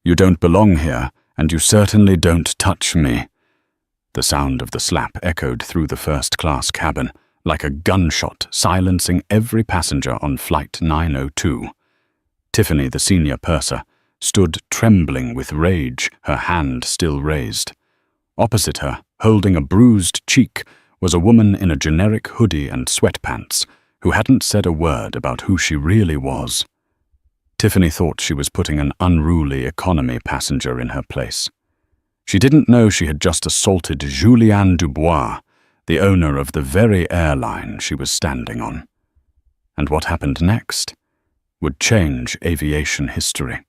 You don't belong here, and you certainly don't touch me." The sound of the slap echoed through the first-class cabin, like a gunshot silencing every passenger on Flight 902. Tiffany, the senior purser, stood trembling with rage, her hand still raised. Opposite her, holding a bruised cheek, was a woman in a generic hoodie and sweatpants, who hadn't said a word about who she really was. Tiffany thought she was putting an unruly economy passenger in her place. She didn't know she had just assaulted Julianne Dubois, the owner of the very airline she was standing on. And what happened next would change aviation history.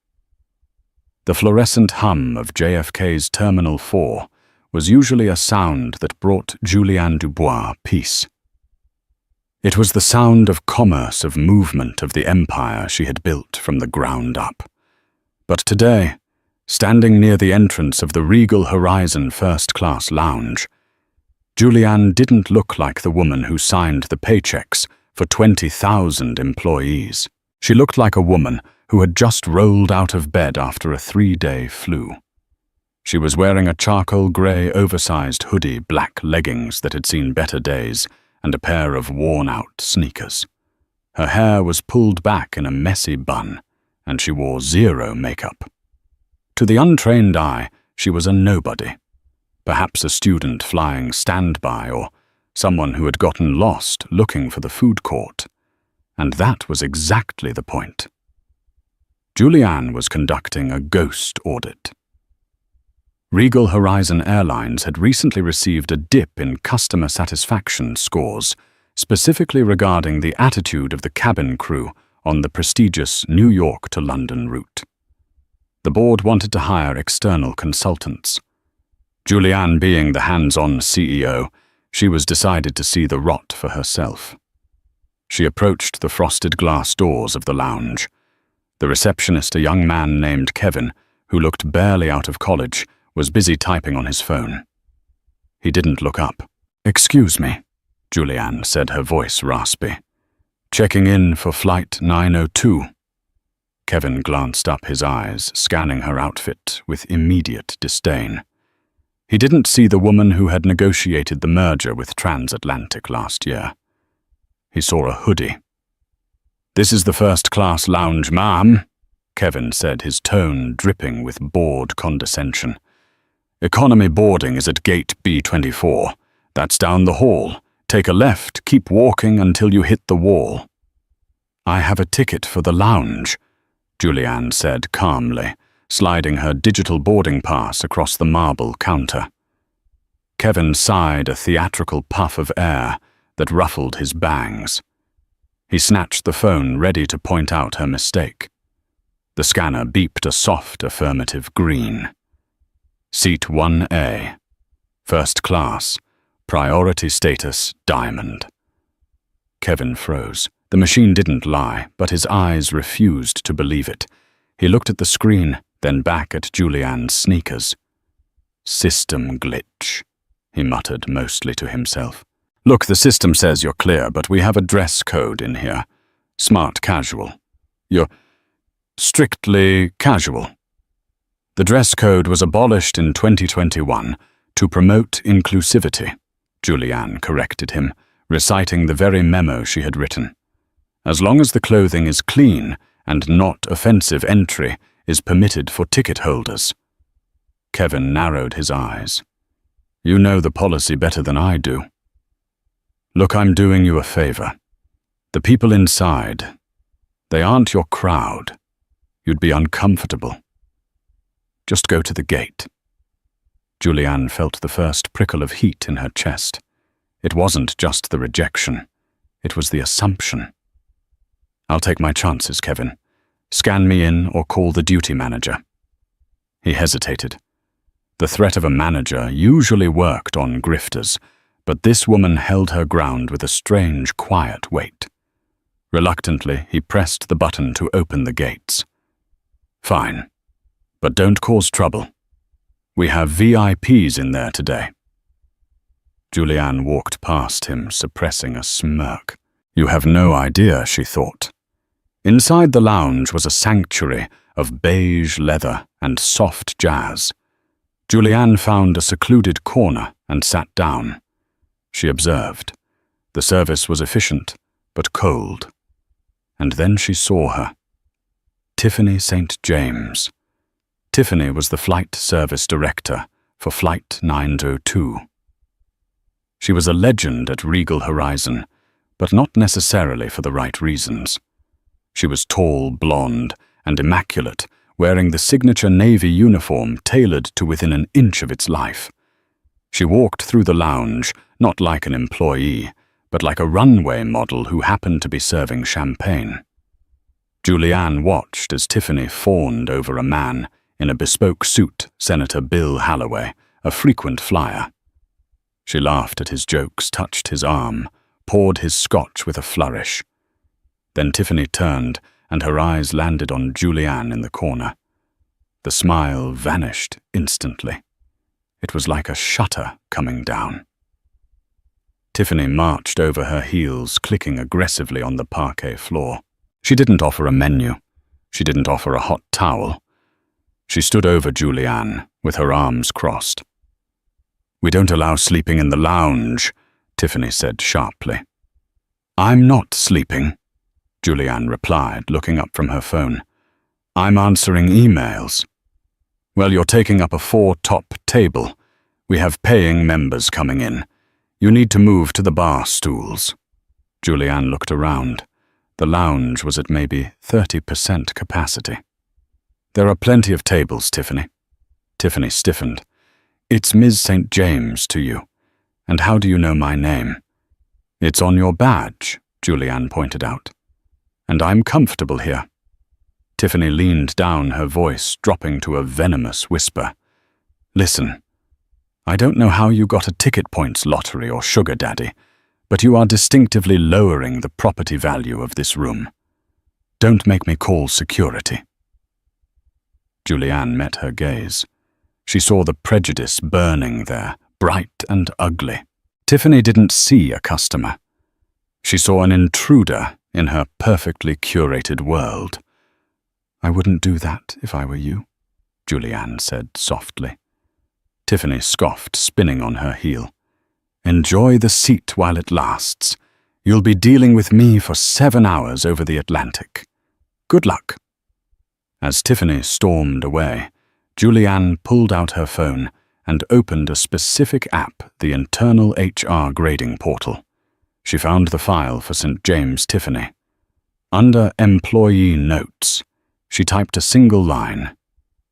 The fluorescent hum of JFK's Terminal 4 was usually a sound that brought Julianne Dubois peace. It was the sound of commerce, of movement, of the empire she had built from the ground up. But today, standing near the entrance of the Regal Horizon first-class lounge, Julianne didn't look like the woman who signed the paychecks for 20,000 employees. She looked like a woman who had just rolled out of bed after a 3-day flu. She was wearing a charcoal grey oversized hoodie, black leggings that had seen better days, and a pair of worn-out sneakers. Her hair was pulled back in a messy bun, and she wore zero makeup. To the untrained eye, she was a nobody. Perhaps a student flying standby or someone who had gotten lost looking for the food court. And that was exactly the point. Julianne was conducting a ghost audit. Regal Horizon Airlines had recently received a dip in customer satisfaction scores, specifically regarding the attitude of the cabin crew on the prestigious New York to London route. The board wanted to hire external consultants. Julianne being the hands-on CEO, she was decided to see the rot for herself. She approached the frosted glass doors of the lounge. The receptionist, a young man named Kevin, who looked barely out of college, was busy typing on his phone. He didn't look up. "Excuse me," Julianne said, her voice raspy. "Checking in for Flight 902. Kevin glanced up, his eyes scanning her outfit with immediate disdain. He didn't see the woman who had negotiated the merger with Transatlantic last year. He saw a hoodie. "This is the first-class lounge, ma'am," Kevin said, his tone dripping with bored condescension. "Economy boarding is at gate B24. That's down the hall. Take a left, keep walking until you hit the wall." "I have a ticket for the lounge," Julianne said calmly, sliding her digital boarding pass across the marble counter. Kevin sighed a theatrical puff of air that ruffled his bangs. He snatched the phone, ready to point out her mistake. The scanner beeped a soft affirmative green. "Seat 1A. First class. Priority status diamond." Kevin froze. The machine didn't lie, but his eyes refused to believe it. He looked at the screen, then back at Julianne's sneakers. "System glitch," he muttered mostly to himself. "Look, the system says you're clear, but we have a dress code in here. Smart casual. You're strictly casual." The dress code was abolished in 2021 to promote inclusivity, Julianne corrected him, reciting the very memo she had written. "As long as the clothing is clean and not offensive, entry is permitted for ticket holders." Kevin narrowed his eyes. "You know the policy better than I do." "Look, I'm doing you a favor. The people inside, they aren't your crowd. You'd be uncomfortable. Just go to the gate." Julianne felt the first prickle of heat in her chest. It wasn't just the rejection. It was the assumption. "I'll take my chances, Kevin. Scan me in or call the duty manager." He hesitated. The threat of a manager usually worked on grifters, but this woman held her ground with a strange, quiet weight. Reluctantly, he pressed the button to open the gates. "Fine, but don't cause trouble. We have VIPs in there today." Julianne walked past him, suppressing a smirk. "You have no idea," she thought. Inside the lounge was a sanctuary of beige leather and soft jazz. Julianne found a secluded corner and sat down. She observed. The service was efficient, but cold. And then she saw her. Tiffany St. James. Tiffany was the flight service director for Flight 902. She was a legend at Regal Horizon, but not necessarily for the right reasons. She was tall, blonde, and immaculate, wearing the signature Navy uniform tailored to within an inch of its life. She walked through the lounge, not like an employee, but like a runway model who happened to be serving champagne. Julianne watched as Tiffany fawned over a man in a bespoke suit, Senator Bill Halloway, a frequent flyer. She laughed at his jokes, touched his arm, poured his scotch with a flourish. Then Tiffany turned, and her eyes landed on Julianne in the corner. The smile vanished instantly. It was like a shutter coming down. Tiffany marched over her heels, clicking aggressively on the parquet floor. She didn't offer a menu. She didn't offer a hot towel. She stood over Julianne, with her arms crossed. "We don't allow sleeping in the lounge," Tiffany said sharply. "I'm not sleeping," Julianne replied, looking up from her phone. "I'm answering emails." "Well, you're taking up a 4-top table. We have paying members coming in. You need to move to the bar stools." Julianne looked around. The lounge was at maybe 30% capacity. "There are plenty of tables, Tiffany." Tiffany stiffened. "It's Ms. St. James to you. And how do you know my name?" "It's on your badge," Julianne pointed out. "And I'm comfortable here." Tiffany leaned down, her voice dropping to a venomous whisper. "Listen, I don't know how you got a ticket points lottery or sugar daddy, but you are distinctively lowering the property value of this room. Don't make me call security." Julianne met her gaze. She saw the prejudice burning there, bright and ugly. Tiffany didn't see a customer. She saw an intruder in her perfectly curated world. "I wouldn't do that if I were you," Julianne said softly. Tiffany scoffed, spinning on her heel. "Enjoy the seat while it lasts. You'll be dealing with me for 7 hours over the Atlantic. Good luck." As Tiffany stormed away, Julianne pulled out her phone and opened a specific app, the internal HR grading portal. She found the file for St. James Tiffany. Under Employee Notes, she typed a single line: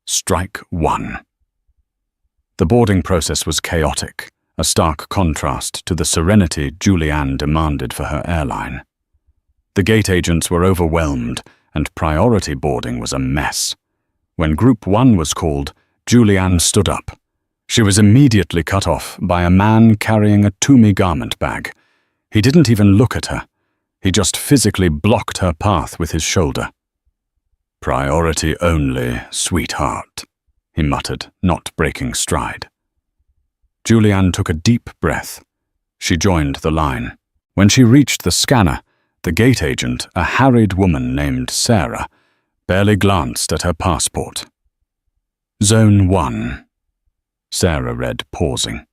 Strike 1. The boarding process was chaotic, a stark contrast to the serenity Julianne demanded for her airline. The gate agents were overwhelmed, and priority boarding was a mess. When Group 1 was called, Julianne stood up. She was immediately cut off by a man carrying a Tumi garment bag. He didn't even look at her. He just physically blocked her path with his shoulder. "Priority only, sweetheart," he muttered, not breaking stride. Julianne took a deep breath. She joined the line. When she reached the scanner, the gate agent, a harried woman named Sarah, barely glanced at her passport. "Zone 1. Sarah read, pausing.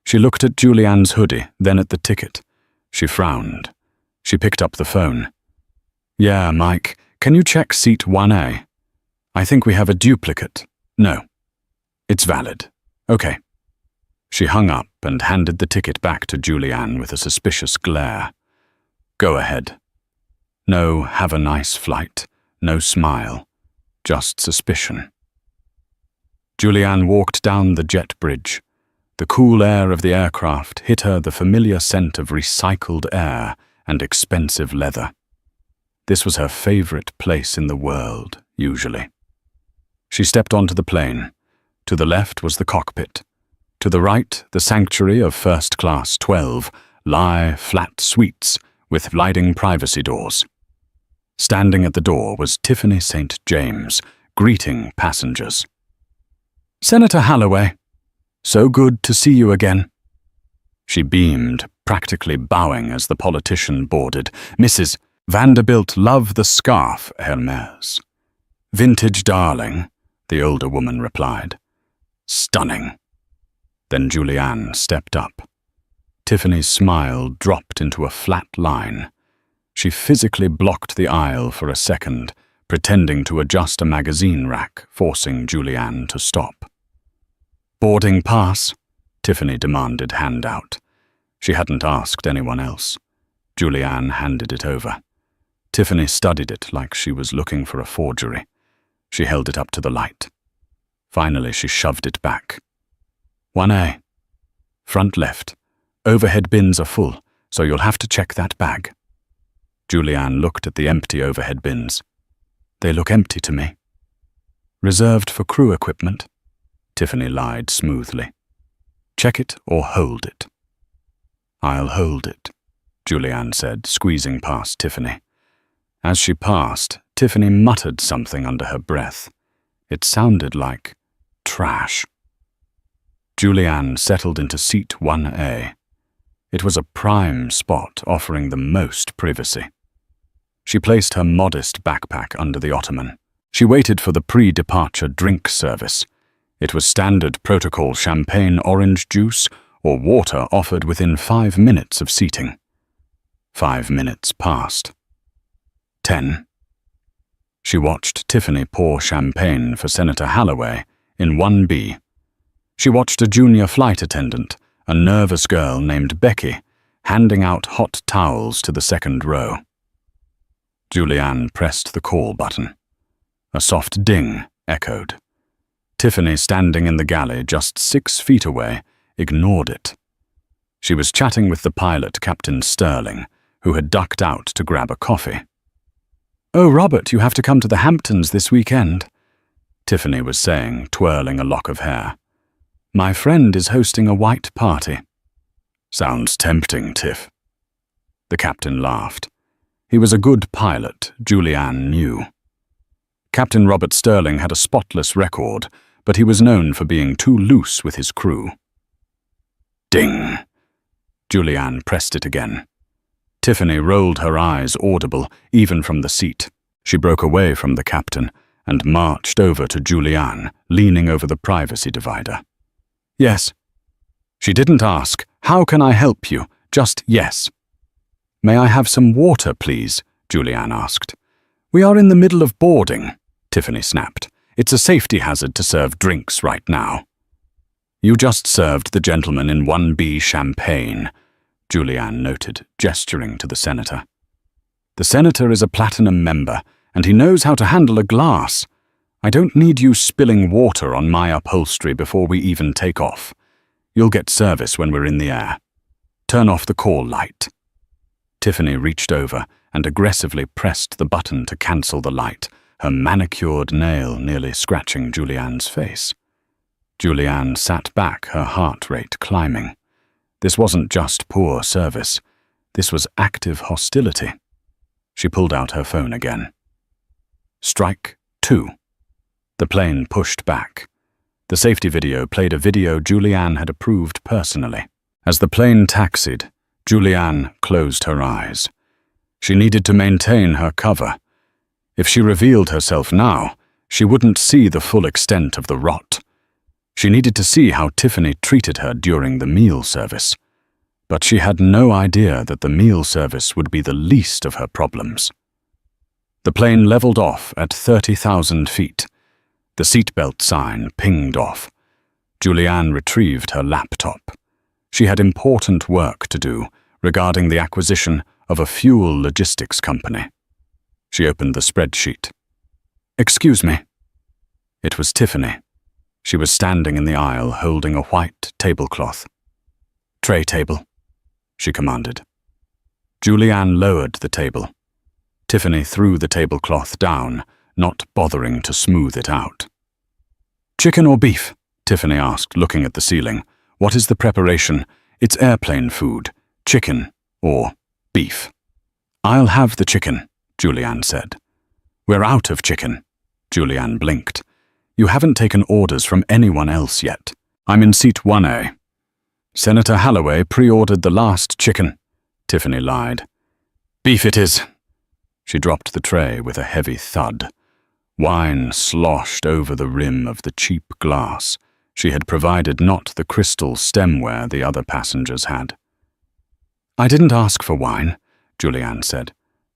She looked at Julianne's hoodie, then at the ticket. She frowned. She picked up the phone. "Yeah, Mike, can you check seat 1A? I think we have a duplicate." "No. It's valid." "Okay." She hung up and handed the ticket back to Julianne with a suspicious glare. "Go ahead." No "have a nice flight," no smile, just suspicion. Julianne walked down the jet bridge. The cool air of the aircraft hit her the familiar scent of recycled air and expensive leather. This was her favorite place in the world, usually. She stepped onto the plane. To the left was the cockpit. To the right, the sanctuary of First Class 12, lie flat suites with sliding privacy doors. Standing at the door was Tiffany St. James, greeting passengers. "Senator Halloway, so good to see you again." She beamed, practically bowing as the politician boarded. Vanderbilt love the scarf, Hermes. Vintage darling, the older woman replied. Stunning. Then Julianne stepped up. Tiffany's smile dropped into a flat line. She physically blocked the aisle for a second, pretending to adjust a magazine rack, forcing Julianne to stop. Boarding pass? Tiffany demanded handout. She hadn't asked anyone else. Julianne handed it over. Tiffany studied it like she was looking for a forgery. She held it up to the light. Finally, she shoved it back. 1A. Front left. Overhead bins are full, so you'll have to check that bag. Julianne looked at the empty overhead bins. They look empty to me. Reserved for crew equipment? Tiffany lied smoothly. Check it or hold it. I'll hold it, Julianne said, squeezing past Tiffany. As she passed, Tiffany muttered something under her breath. It sounded like trash. Julianne settled into seat 1A. It was a prime spot offering the most privacy. She placed her modest backpack under the ottoman. She waited for the pre-departure drink service. It was standard protocol champagne orange juice or water offered within 5 minutes of seating. 5 minutes passed. 10. She watched Tiffany pour champagne for Senator Holloway in 1B. She watched a junior flight attendant, a nervous girl named Becky, handing out hot towels to the second row. Julianne pressed the call button. A soft ding echoed. Tiffany, standing in the galley just 6 feet away, ignored it. She was chatting with the pilot, Captain Sterling, who had ducked out to grab a coffee. "Oh, Robert, you have to come to the Hamptons this weekend," Tiffany was saying, twirling a lock of hair. "My friend is hosting a white party." "Sounds tempting, Tiff." The captain laughed. He was a good pilot, Julianne knew. Captain Robert Sterling had a spotless record, but he was known for being too loose with his crew. Ding! Julianne pressed it again. Tiffany rolled her eyes audible, even from the seat. She broke away from the captain and marched over to Julianne, leaning over the privacy divider. "Yes." She didn't ask, "How can I help you?" Just yes. "May I have some water, please?" Julianne asked. "We are in the middle of boarding," Tiffany snapped. "It's a safety hazard to serve drinks right now." "You just served the gentleman in 1B champagne," Julianne noted, gesturing to the senator. "The senator is a platinum member, and he knows how to handle a glass. I don't need you spilling water on my upholstery before we even take off. You'll get service when we're in the air. Turn off the call light." Tiffany reached over and aggressively pressed the button to cancel the light, her manicured nail nearly scratching Julianne's face. Julianne sat back, her heart rate climbing. This wasn't just poor service. This was active hostility. She pulled out her phone again. Strike 2. The plane pushed back. The safety video played a video Julianne had approved personally. As the plane taxied, Julianne closed her eyes. She needed to maintain her cover. If she revealed herself now, she wouldn't see the full extent of the rot. She needed to see how Tiffany treated her during the meal service. But she had no idea that the meal service would be the least of her problems. The plane leveled off at 30,000 feet. The seatbelt sign pinged off. Julianne retrieved her laptop. She had important work to do regarding the acquisition of a fuel logistics company. She opened the spreadsheet. "Excuse me." It was Tiffany. She was standing in the aisle holding a white tablecloth. "Tray table," she commanded. Julianne lowered the table. Tiffany threw the tablecloth down, not bothering to smooth it out. "Chicken or beef?" Tiffany asked, looking at the ceiling. "What is the preparation? It's airplane food. Chicken or beef?" "I'll have the chicken," Julianne said. "We're out of chicken." Julianne blinked. "You haven't taken orders from anyone else yet. I'm in seat 1A. Senator Holloway pre-ordered the last chicken," Tiffany lied. "Beef it is." She dropped the tray with a heavy thud. Wine sloshed over the rim of the cheap glass. She had provided not the crystal stemware the other passengers had. "I didn't ask for wine," Julianne said.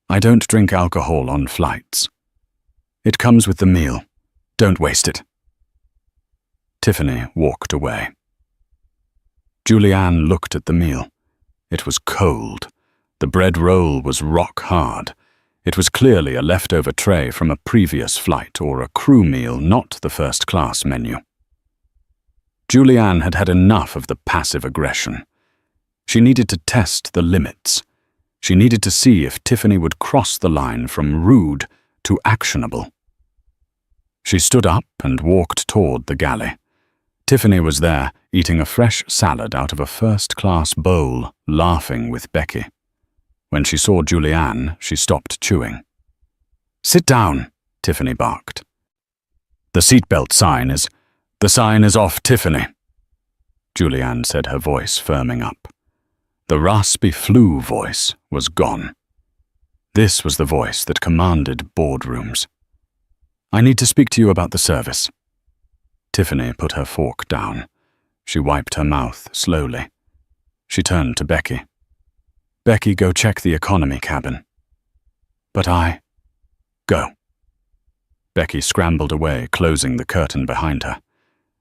"I don't drink alcohol on flights. It comes with the meal. Don't waste it." Tiffany walked away. Julianne looked at the meal. It was cold. The bread roll was rock hard. It was clearly a leftover tray from a previous flight or a crew meal, not the first-class menu. Julianne had had enough of the passive aggression. She needed to test the limits. She needed to see if Tiffany would cross the line from rude to actionable. She stood up and walked toward the galley. Tiffany was there, eating a fresh salad out of a first-class bowl, laughing with Becky. When she saw Julianne, she stopped chewing. "Sit down," Tiffany barked. "The seatbelt sign is... The sign is off, Tiffany," Julianne said, her voice firming up. The raspy flu voice was gone. This was the voice that commanded boardrooms. "I need to speak to you about the service." Tiffany put her fork down. She wiped her mouth slowly. She turned to Becky. "Becky, go check the economy cabin." "But I..." "Go." Becky scrambled away, closing the curtain behind her.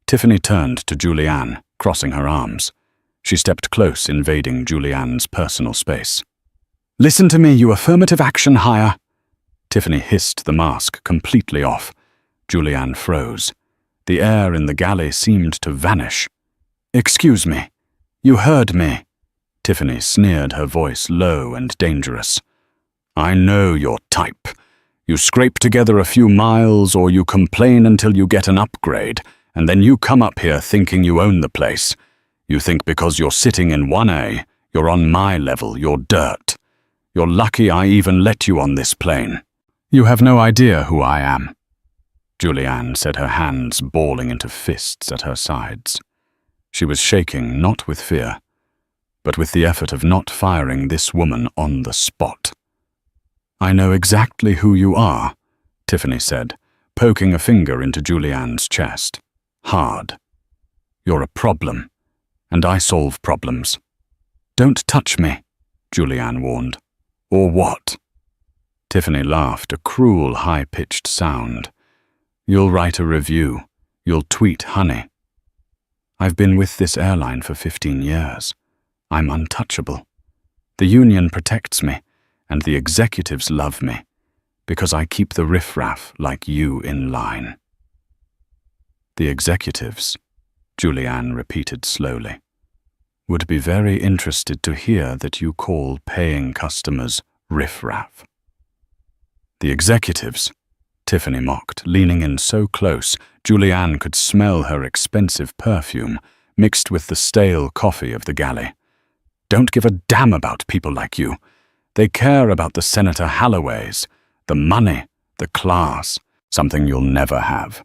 Tiffany turned to Julianne, crossing her arms. She stepped close, invading Julianne's personal space. "Listen to me, you affirmative action hire." Tiffany hissed, the mask completely off. Julianne froze. The air in the galley seemed to vanish. "Excuse me. You heard me." Tiffany sneered, her voice low and dangerous. "I know your type. You scrape together a few miles or you complain until you get an upgrade, and then you come up here thinking you own the place. You think because you're sitting in 1A, you're on my level, you're dirt. You're lucky I even let you on this plane. You have no idea who I am." Julianne said, her hands balling into fists at her sides. She was shaking, not with fear, but with the effort of not firing this woman on the spot. "I know exactly who you are," Tiffany said, poking a finger into Julianne's chest. Hard. "You're a problem, and I solve problems." "Don't touch me," Julianne warned. "Or what?" Tiffany laughed, a cruel, high-pitched sound. "You'll write a review. You'll tweet honey. I've been with this airline for 15 years. I'm untouchable. The union protects me, and the executives love me, because I keep the riffraff like you in line." "The executives," Julianne repeated slowly, "would be very interested to hear that you call paying customers riffraff." "The executives," Tiffany mocked, leaning in so close Julianne could smell her expensive perfume mixed with the stale coffee of the galley. "Don't give a damn about people like you. They care about the Senator Halloways, the money, the class, something you'll never have."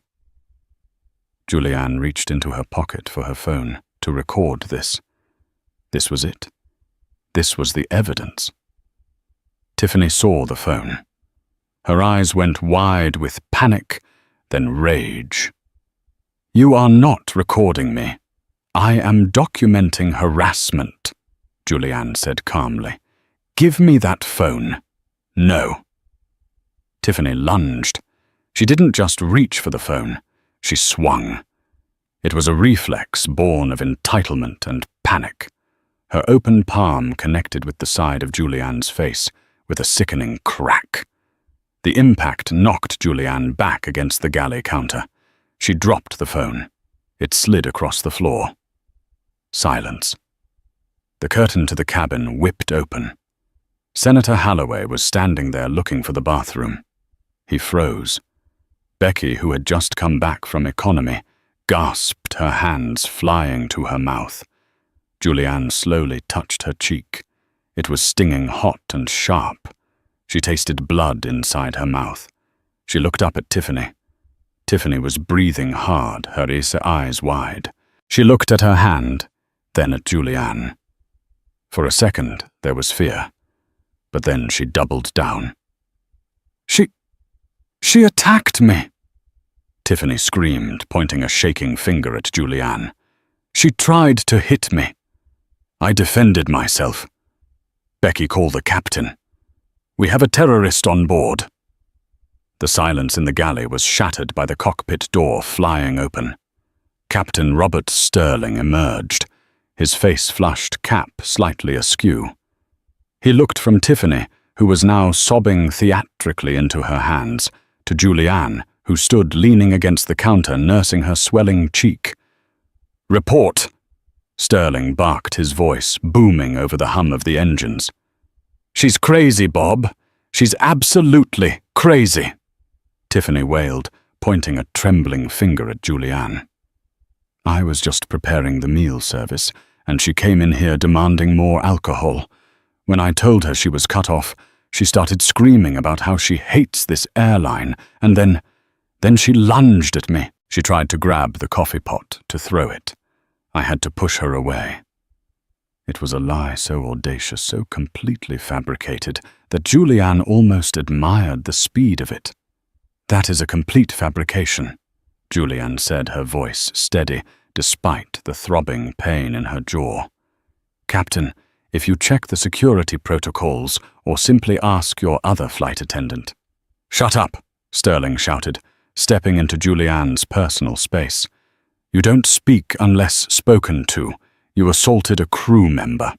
Julianne reached into her pocket for her phone to record this. This was it. This was the evidence. Tiffany saw the phone. Her eyes went wide with panic, then rage. "You are not recording me. I am documenting harassment," Julianne said calmly. "Give me that phone." "No." Tiffany lunged. She didn't just reach for the phone. She swung. It was a reflex born of entitlement and panic. Her open palm connected with the side of Julianne's face with a sickening crack. The impact knocked Julianne back against the galley counter. She dropped the phone. It slid across the floor. Silence. The curtain to the cabin whipped open. Senator Halloway was standing there looking for the bathroom. He froze. Becky, who had just come back from economy, gasped, her hands flying to her mouth. Julianne slowly touched her cheek. It was stinging hot and sharp. She tasted blood inside her mouth. She looked up at Tiffany. Tiffany was breathing hard, her eyes wide. She looked at her hand, then at Julianne. For a second, there was fear, but then she doubled down. She attacked me!" Tiffany screamed, pointing a shaking finger at Julianne. "She tried to hit me. I defended myself. Becky, call the captain. We have a terrorist on board." The silence in the galley was shattered by the cockpit door flying open. Captain Robert Sterling emerged, his face flushed, cap slightly askew. He looked from Tiffany, who was now sobbing theatrically into her hands, to Julianne, who stood leaning against the counter nursing her swelling cheek. "Report!" Sterling barked, his voice booming over the hum of the engines. "She's crazy, Bob. She's absolutely crazy," Tiffany wailed, pointing a trembling finger at Julianne. "I was just preparing the meal service, and she came in here demanding more alcohol. When I told her she was cut off, she started screaming about how she hates this airline, and then she lunged at me." She tried to grab the coffee pot, to throw it. I had to push her away. It was a lie so audacious, so completely fabricated, that Julianne almost admired the speed of it. "That is a complete fabrication," Julianne said, her voice steady, despite the throbbing pain in her jaw. "Captain, if you check the security protocols or simply ask your other flight attendant." "Shut up," Sterling shouted, stepping into Julianne's personal space. "You don't speak unless spoken to. You assaulted a crew member."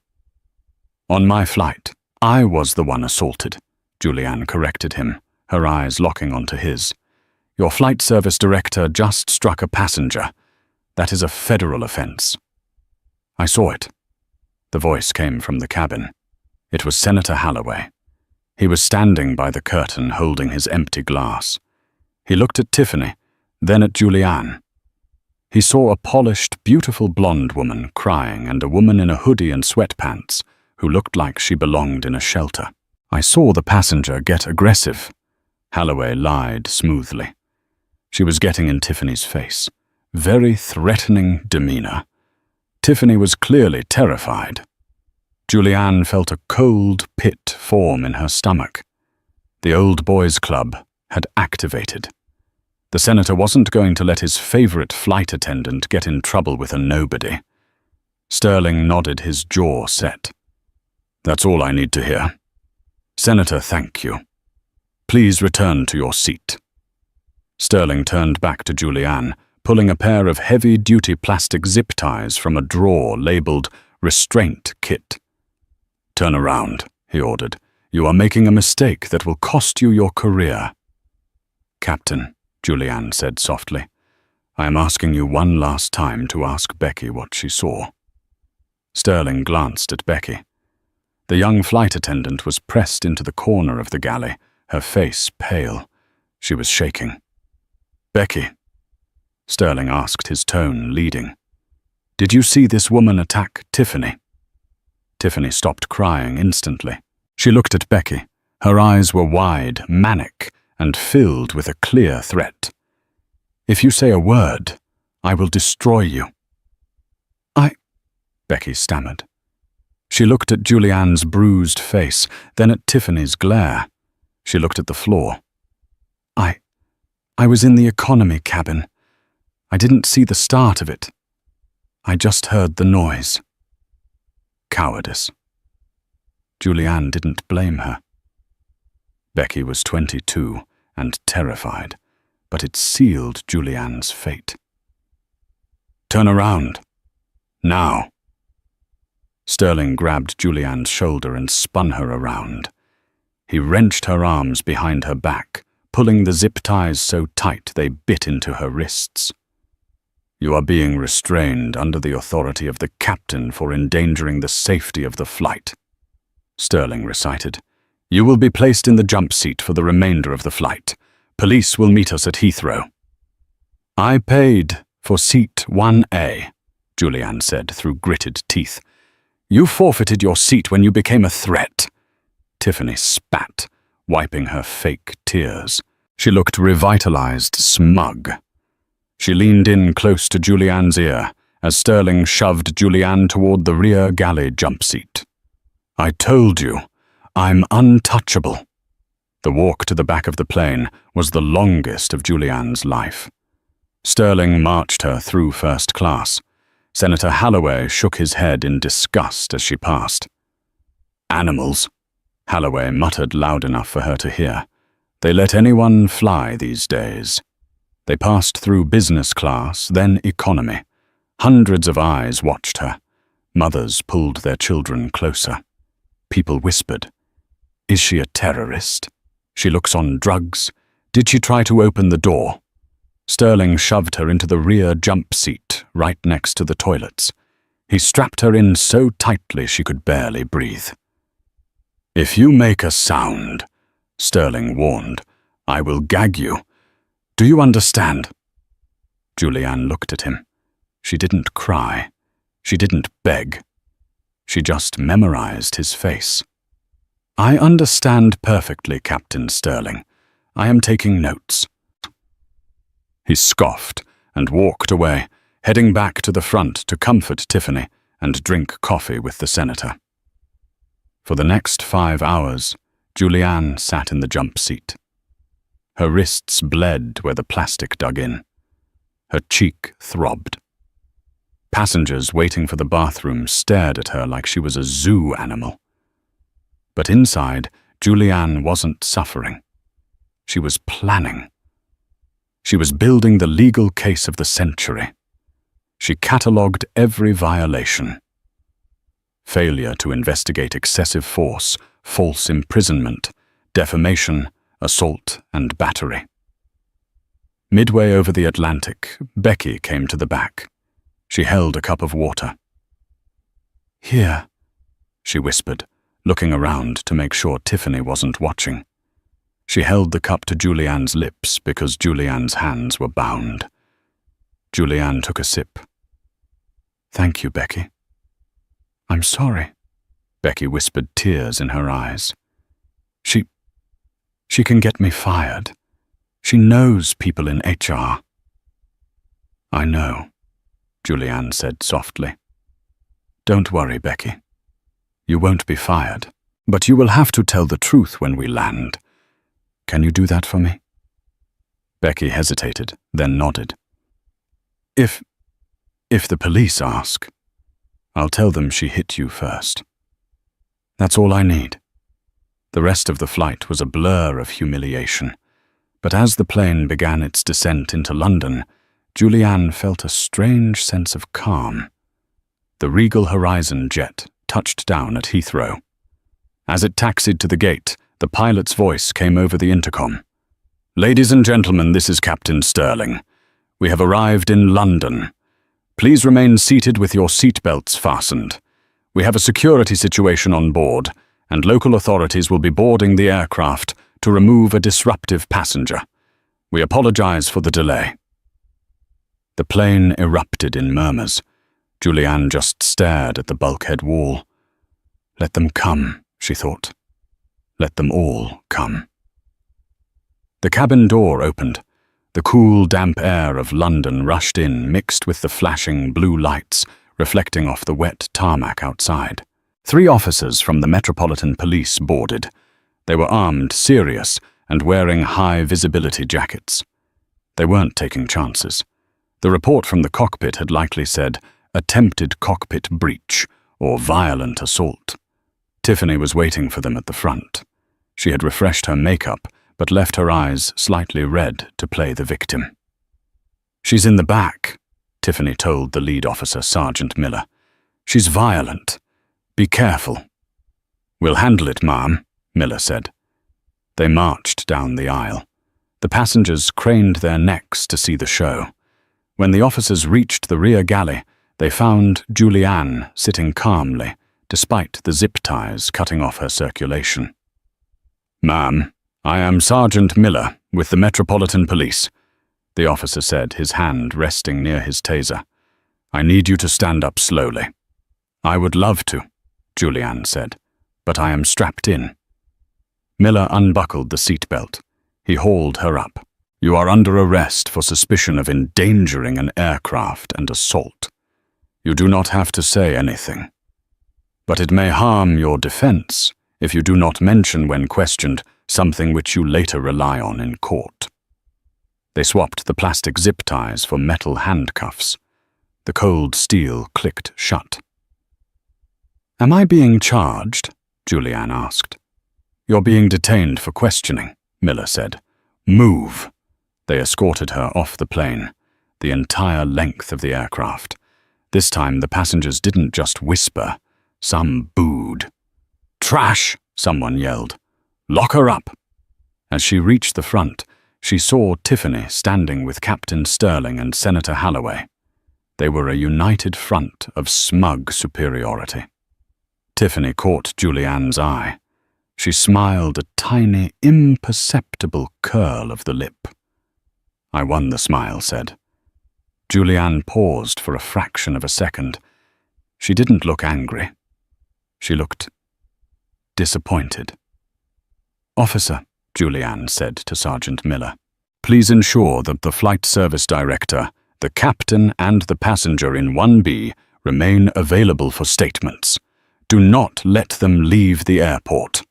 "On my flight, I was the one assaulted," Julianne corrected him, her eyes locking onto his. "Your flight service director just struck a passenger. That is a federal offense." "I saw it." The voice came from the cabin. It was Senator Holloway. He was standing by the curtain holding his empty glass. He looked at Tiffany, then at Julianne. He saw a polished, beautiful blonde woman crying and a woman in a hoodie and sweatpants who looked like she belonged in a shelter. "I saw the passenger get aggressive," Holloway lied smoothly. She was getting in Tiffany's face. Very threatening demeanor. Tiffany was clearly terrified. Julianne felt a cold pit form in her stomach. The old boys' club had activated. The senator wasn't going to let his favorite flight attendant get in trouble with a nobody. Sterling nodded, his jaw set. "That's all I need to hear. Senator, thank you. Please return to your seat." Sterling turned back to Julianne, pulling a pair of heavy-duty plastic zip ties from a drawer labeled Restraint Kit. "Turn around," he ordered. "You are making a mistake that will cost you your career." "Captain," Julianne said softly, "I am asking you one last time to ask Becky what she saw." Sterling glanced at Becky. The young flight attendant was pressed into the corner of the galley, her face pale. She was shaking. "Becky," Sterling asked, his tone leading, "did you see this woman attack Tiffany?" Tiffany stopped crying instantly. She looked at Becky. Her eyes were wide, manic, and filled with a clear threat. "If you say a word, I will destroy you." Becky stammered. She looked at Julianne's bruised face, then at Tiffany's glare. She looked at the floor. I was in the economy cabin. I didn't see the start of it. I just heard the noise." Cowardice. Julianne didn't blame her. Becky was 22 and terrified, but it sealed Julianne's fate. "Turn around. Now." Sterling grabbed Julianne's shoulder and spun her around. He wrenched her arms behind her back, pulling the zip ties so tight they bit into her wrists. "You are being restrained under the authority of the captain for endangering the safety of the flight," Sterling recited. "You will be placed in the jump seat for the remainder of the flight. Police will meet us at Heathrow." "I paid for seat 1A, Julianne said through gritted teeth. "You forfeited your seat when you became a threat." Tiffany spat, wiping her fake tears. She looked revitalized, smug. She leaned in close to Julianne's ear as Sterling shoved Julianne toward the rear galley jump seat. "I told you, I'm untouchable." The walk to the back of the plane was the longest of Julianne's life. Sterling marched her through first class. Senator Holloway shook his head in disgust as she passed. "Animals," Holloway muttered loud enough for her to hear. "They let anyone fly these days." They passed through business class, then economy. Hundreds of eyes watched her. Mothers pulled their children closer. People whispered, "Is she a terrorist? She looks on drugs. Did she try to open the door?" Sterling shoved her into the rear jump seat, right next to the toilets. He strapped her in so tightly she could barely breathe. "If you make a sound," Sterling warned, "I will gag you. Do you understand?" Julianne looked at him. She didn't cry. She didn't beg. She just memorized his face. "I understand perfectly, Captain Sterling. I am taking notes." He scoffed and walked away, heading back to the front to comfort Tiffany and drink coffee with the senator. For the next 5 hours, Julianne sat in the jump seat. Her wrists bled where the plastic dug in. Her cheek throbbed. Passengers waiting for the bathroom stared at her like she was a zoo animal. But inside, Julianne wasn't suffering. She was planning. She was building the legal case of the century. She catalogued every violation. Failure to investigate excessive force, false imprisonment, defamation, assault, and battery. Midway over the Atlantic, Becky came to the back. She held a cup of water. "Here," she whispered, looking around to make sure Tiffany wasn't watching. She held the cup to Julianne's lips because Julianne's hands were bound. Julianne took a sip. "Thank you, Becky." "I'm sorry," Becky whispered, tears in her eyes. She can get me fired. She knows people in HR." "I know," Julianne said softly. "Don't worry, Becky. You won't be fired, but you will have to tell the truth when we land. Can you do that for me?" Becky hesitated, then nodded. If the police ask, I'll tell them she hit you first. That's all I need." The rest of the flight was a blur of humiliation, but as the plane began its descent into London, Julianne felt a strange sense of calm. The Regal Horizon jet touched down at Heathrow. As it taxied to the gate, the pilot's voice came over the intercom. "Ladies and gentlemen, this is Captain Sterling. We have arrived in London. Please remain seated with your seatbelts fastened. We have a security situation on board, and local authorities will be boarding the aircraft to remove a disruptive passenger. We apologize for the delay." The plane erupted in murmurs. Julianne just stared at the bulkhead wall. Let them come, she thought. Let them all come. The cabin door opened. The cool, damp air of London rushed in, mixed with the flashing blue lights, reflecting off the wet tarmac outside. 3 officers from the Metropolitan Police boarded. They were armed, serious, and wearing high-visibility jackets. They weren't taking chances. The report from the cockpit had likely said, "attempted cockpit breach," or "violent assault." Tiffany was waiting for them at the front. She had refreshed her makeup, but left her eyes slightly red to play the victim. "She's in the back," Tiffany told the lead officer, Sergeant Miller. "She's violent. Be careful." "We'll handle it, ma'am," Miller said. They marched down the aisle. The passengers craned their necks to see the show. When the officers reached the rear galley, they found Julianne sitting calmly, despite the zip ties cutting off her circulation. "Ma'am, I am Sergeant Miller with the Metropolitan Police," the officer said, his hand resting near his taser. "I need you to stand up slowly." "I would love to," Julianne said, "but I am strapped in." Miller unbuckled the seatbelt. He hauled her up. "You are under arrest for suspicion of endangering an aircraft and assault. You do not have to say anything. But it may harm your defense if you do not mention when questioned something which you later rely on in court. They swapped the plastic zip ties for metal handcuffs. The cold steel clicked shut. "Am I being charged?" Julianne asked. "You're being detained for questioning," Miller said. "Move." They escorted her off the plane, the entire length of the aircraft. This time the passengers didn't just whisper, some booed. "Trash!" someone yelled. "Lock her up!" As she reached the front, she saw Tiffany standing with Captain Sterling and Senator Holloway. They were a united front of smug superiority. Tiffany caught Julianne's eye. She smiled a tiny, imperceptible curl of the lip. "I won," the smile said. Julianne paused for a fraction of a second. She didn't look angry. She looked disappointed. "Officer," Julianne said to Sergeant Miller, "please ensure that the flight service director, the captain and the passenger in 1B remain available for statements. Do not let them leave the airport."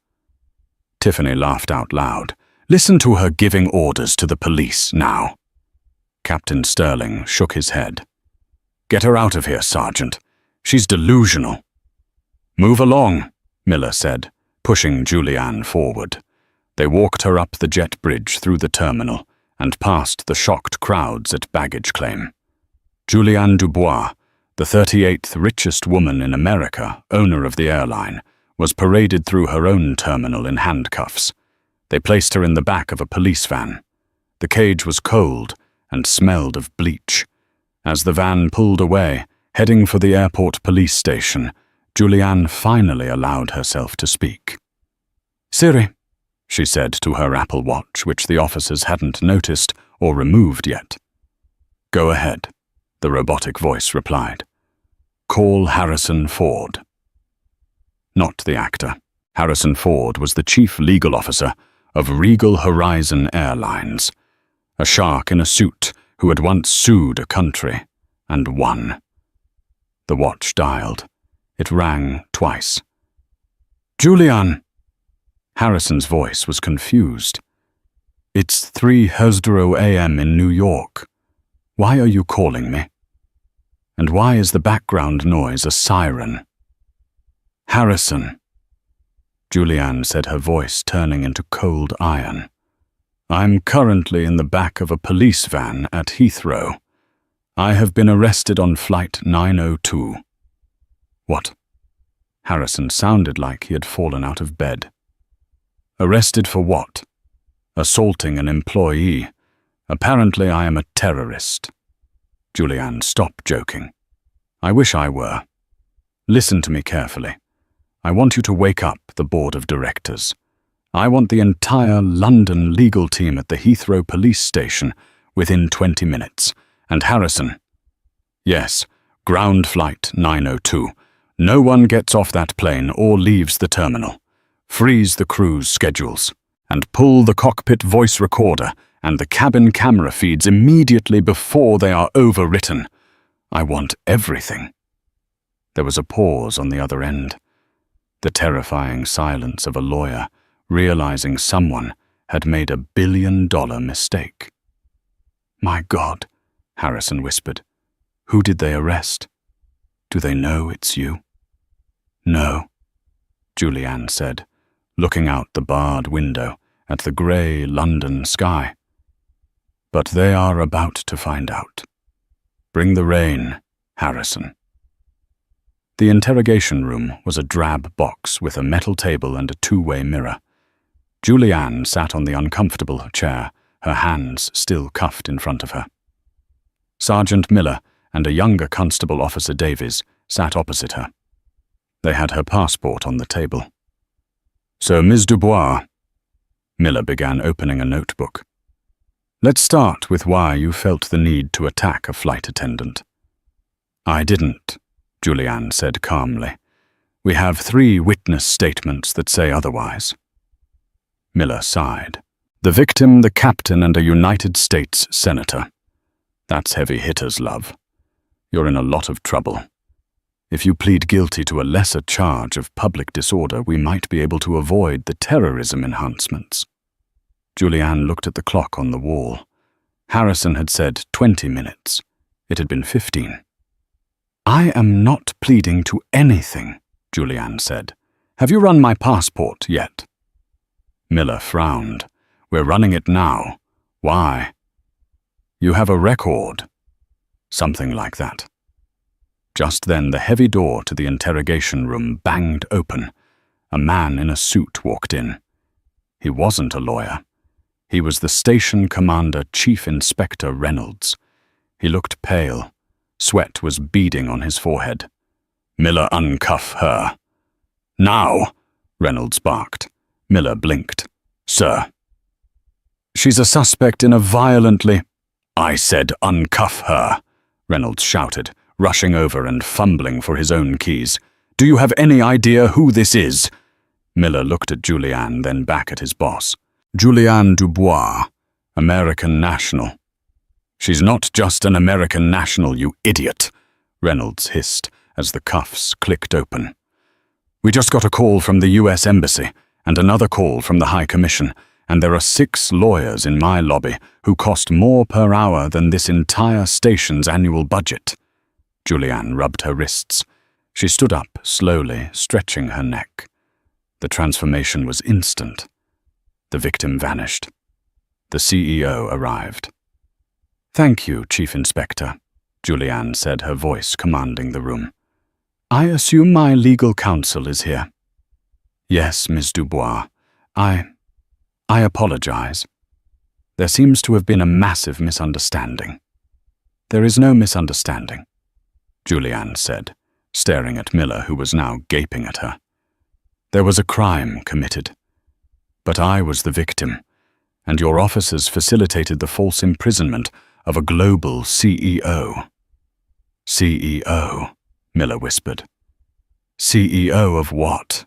Tiffany laughed out loud. "Listen to her giving orders to the police now." Captain Sterling shook his head. "Get her out of here, Sergeant. She's delusional." "Move along," Miller said, pushing Julianne forward. They walked her up the jet bridge through the terminal and past the shocked crowds at baggage claim. Julianne Dubois, the 38th richest woman in America, owner of the airline, was paraded through her own terminal in handcuffs. They placed her in the back of a police van. The cage was cold and smelled of bleach. As the van pulled away, heading for the airport police station, Julianne finally allowed herself to speak. "Siri," she said to her Apple Watch, which the officers hadn't noticed or removed yet. "Go ahead," the robotic voice replied. "Call Harrison Ford." Not the actor. Harrison Ford was the chief legal officer of Regal Horizon Airlines, a shark in a suit who had once sued a country and won. The watch dialed. It rang twice. "Julianne!" Harrison's voice was confused. "It's 3:00 a.m. in New York. Why are you calling me? And why is the background noise a siren?" "Harrison," Julianne said, her voice turning into cold iron. "I'm currently in the back of a police van at Heathrow. I have been arrested on flight 902. "What?" Harrison sounded like he had fallen out of bed. "Arrested for what?" "Assaulting an employee. Apparently I am a terrorist." Julianne, stop joking. "I wish I were. Listen to me carefully. I want you to wake up the board of directors. I want the entire London legal team at the Heathrow police station within 20 minutes. And Harrison." "Yes, ground flight 902. No one gets off that plane or leaves the terminal. Freeze the crew's schedules. And pull the cockpit voice recorder and the cabin camera feeds immediately before they are overwritten. I want everything." There was a pause on the other end. The terrifying silence of a lawyer realizing someone had made $1 billion mistake. "My God," Harrison whispered. "Who did they arrest? Do they know it's you?" "No," Julianne said, looking out the barred window at the grey London sky. "But they are about to find out. Bring the rain, Harrison." The interrogation room was a drab box with a metal table and a two-way mirror. Julianne sat on the uncomfortable chair, her hands still cuffed in front of her. Sergeant Miller and a younger Constable Officer Davies sat opposite her. They had her passport on the table. "So, Ms. Dubois," Miller began opening a notebook. "Let's start with why you felt the need to attack a flight attendant." "I didn't," Julianne said calmly. "We have 3 witness statements that say otherwise." Miller sighed. "The victim, the captain, and a United States senator. That's heavy hitters, love. You're in a lot of trouble." If you plead guilty to a lesser charge of public disorder, we might be able to avoid the terrorism enhancements. Julianne looked at the clock on the wall. Harrison had said 20 minutes. It had been 15. I am not pleading to anything, Julianne said. Have you run my passport yet? Miller frowned. We're running it now. Why? You have a record. Something like that. Just then the heavy door to the interrogation room banged open. A man in a suit walked in. He wasn't a lawyer. He was the station commander, Chief Inspector Reynolds. He looked pale. Sweat was beading on his forehead. Miller, uncuff her. Now, Reynolds barked. Miller blinked. Sir. She's a suspect in a violently... I said uncuff her, Reynolds shouted, rushing over and fumbling for his own keys. Do you have any idea who this is? Miller looked at Julianne, then back at his boss. Julianne Dubois, American national. She's not just an American national, you idiot, Reynolds hissed as the cuffs clicked open. We just got a call from the U.S. Embassy and another call from the High Commission, and there are 6 lawyers in my lobby who cost more per hour than this entire station's annual budget. Julianne rubbed her wrists. She stood up, slowly, stretching her neck. The transformation was instant. The victim vanished. The CEO arrived. Thank you, Chief Inspector, Julianne said, her voice commanding the room. I assume my legal counsel is here. Yes, Ms. Dubois. I apologize. There seems to have been a massive misunderstanding. There is no misunderstanding, Julianne said, staring at Miller, who was now gaping at her. There was a crime committed. But I was the victim, and your officers facilitated the false imprisonment of a global CEO. CEO, Miller whispered. CEO of what?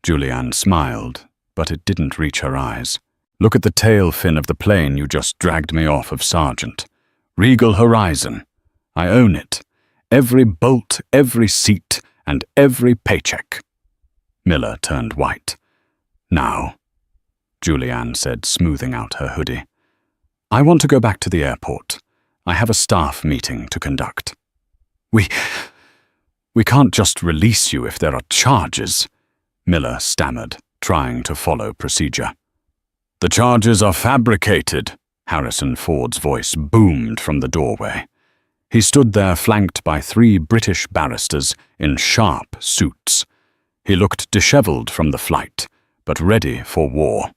Julianne smiled, but it didn't reach her eyes. Look at the tail fin of the plane you just dragged me off of, Sergeant. Regal Horizon. I own it. Every bolt, every seat, and every paycheck. Miller turned white. Now, Julianne said, smoothing out her hoodie, I want to go back to the airport. I have a staff meeting to conduct. We can't just release you if there are charges, Miller stammered, trying to follow procedure. The charges are fabricated, Harrison Ford's voice boomed from the doorway. He stood there flanked by 3 British barristers in sharp suits. He looked disheveled from the flight, but ready for war.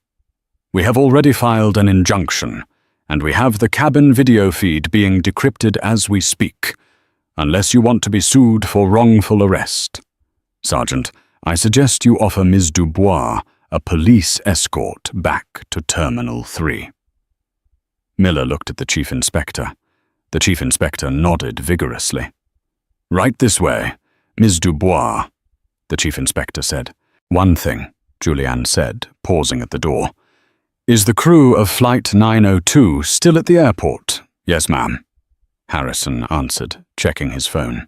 We have already filed an injunction, and we have the cabin video feed being decrypted as we speak, unless you want to be sued for wrongful arrest. Sergeant, I suggest you offer Ms. Dubois a police escort back to Terminal 3. Miller looked at the Chief Inspector. The Chief Inspector nodded vigorously. Right this way, Ms. Dubois, the Chief Inspector said. One thing, Julianne said, pausing at the door. Is the crew of Flight 902 still at the airport? Yes, ma'am, Harrison answered, checking his phone.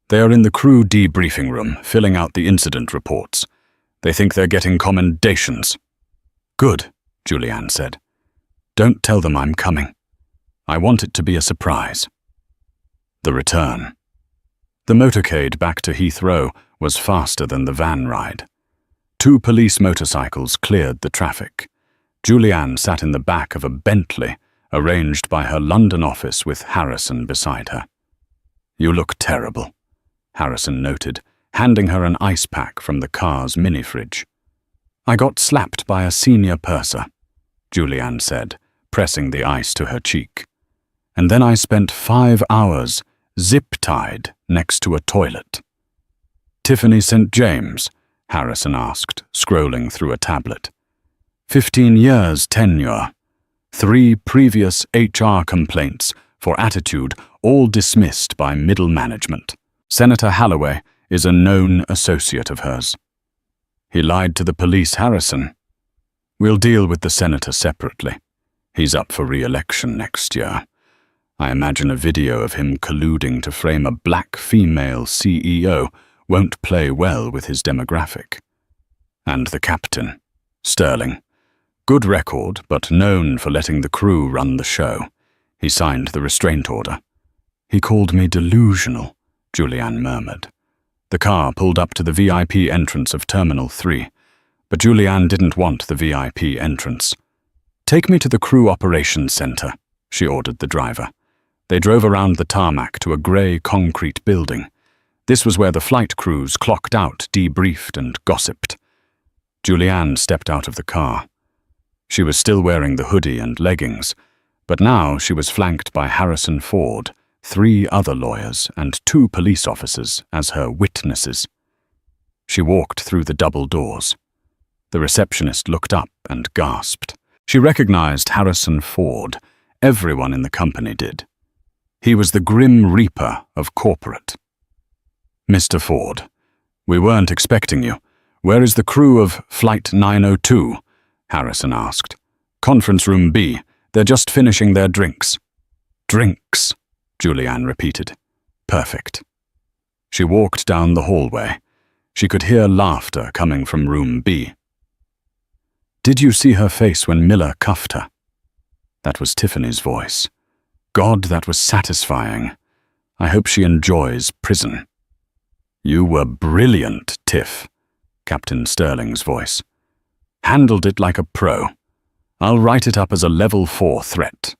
They are in the crew debriefing room, filling out the incident reports. They think they're getting commendations. Good, Julianne said. Don't tell them I'm coming. I want it to be a surprise. The return. The motorcade back to Heathrow was faster than the van ride. 2 police motorcycles cleared the traffic. Julianne sat in the back of a Bentley, arranged by her London office with Harrison beside her. You look terrible, Harrison noted, handing her an ice pack from the car's mini-fridge. I got slapped by a senior purser, Julianne said, pressing the ice to her cheek. And then I spent 5 hours zip-tied next to a toilet. Tiffany St. James, Harrison asked, scrolling through a tablet. 15 years tenure. 3 previous HR complaints for attitude, all dismissed by middle management. Senator Holloway is a known associate of hers. He lied to the police, Harrison. We'll deal with the senator separately. He's up for re-election next year. I imagine a video of him colluding to frame a black female CEO won't play well with his demographic. And the captain, Sterling. Good record, but known for letting the crew run the show. He signed the restraint order. He called me delusional, Julianne murmured. The car pulled up to the VIP entrance of Terminal 3, but Julianne didn't want the VIP entrance. Take me to the crew operations center, she ordered the driver. They drove around the tarmac to a grey concrete building. This was where the flight crews clocked out, debriefed, and gossiped. Julianne stepped out of the car. She was still wearing the hoodie and leggings, but now she was flanked by Harrison Ford, 3 other lawyers, and 2 police officers as her witnesses. She walked through the double doors. The receptionist looked up and gasped. She recognized Harrison Ford. Everyone in the company did. He was the Grim Reaper of corporate. Mr. Ford, we weren't expecting you. Where is the crew of Flight 902? Harrison asked. Conference room B. They're just finishing their drinks. Drinks, Julianne repeated. Perfect. She walked down the hallway. She could hear laughter coming from room B. Did you see her face when Miller cuffed her? That was Tiffany's voice. God, that was satisfying. I hope she enjoys prison. You were brilliant, Tiff, Captain Sterling's voice. Handled it like a pro. I'll write it up as a level 4 threat.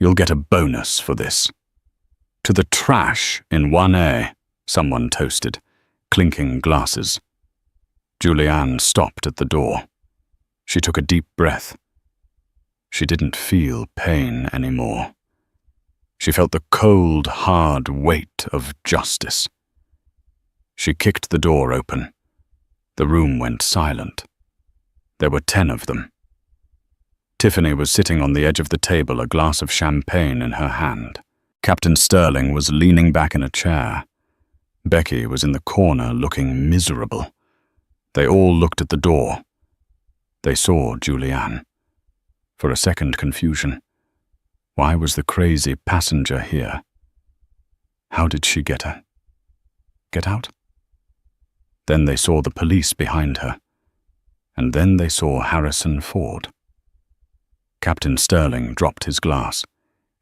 You'll get a bonus for this. To the trash in 1A, someone toasted, clinking glasses. Julianne stopped at the door. She took a deep breath. She didn't feel pain anymore. She felt the cold, hard weight of justice. She kicked the door open. The room went silent. There were 10 of them. Tiffany was sitting on the edge of the table, a glass of champagne in her hand. Captain Sterling was leaning back in a chair. Becky was in the corner looking miserable. They all looked at the door. They saw Julianne. For a second, confusion. Why was the crazy passenger here? How did she get out? Then they saw the police behind her. And then they saw Harrison Ford. Captain Sterling dropped his glass.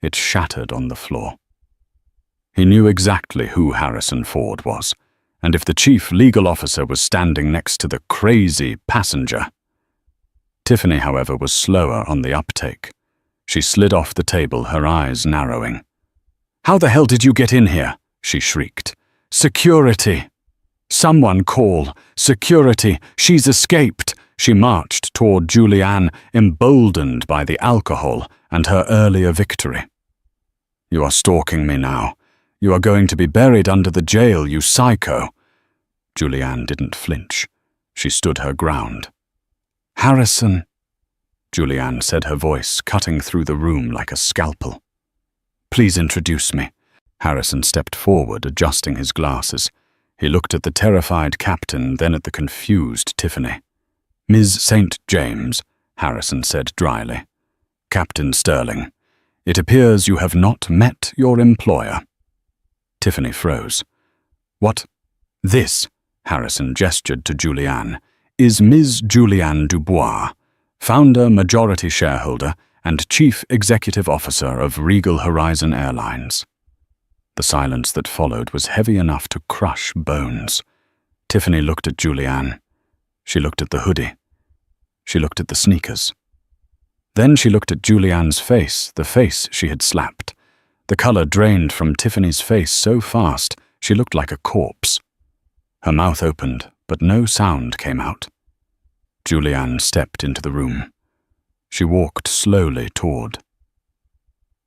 It shattered on the floor. He knew exactly who Harrison Ford was, and if the chief legal officer was standing next to the crazy passenger. Tiffany, however, was slower on the uptake. She slid off the table, her eyes narrowing. "How the hell did you get in here?" she shrieked. "Security! Someone call! Security! She's escaped!" She marched toward Julianne, emboldened by the alcohol and her earlier victory. "You are stalking me now. You are going to be buried under the jail, you psycho." Julianne didn't flinch. She stood her ground. "Harrison," Julianne said, her voice cutting through the room like a scalpel. "Please introduce me." Harrison stepped forward, adjusting his glasses. He looked at the terrified captain, then at the confused Tiffany. "Ms. St. James," Harrison said dryly. "Captain Sterling, it appears you have not met your employer." Tiffany froze. "What? This," Harrison gestured to Julianne, "is Ms. Julianne Dubois, founder, majority shareholder, and chief executive officer of Regal Horizon Airlines." The silence that followed was heavy enough to crush bones. Tiffany looked at Julianne. She looked at the hoodie. She looked at the sneakers. Then she looked at Julianne's face, the face she had slapped. The color drained from Tiffany's face so fast she looked like a corpse. Her mouth opened, but no sound came out. Julianne stepped into the room. She walked slowly toward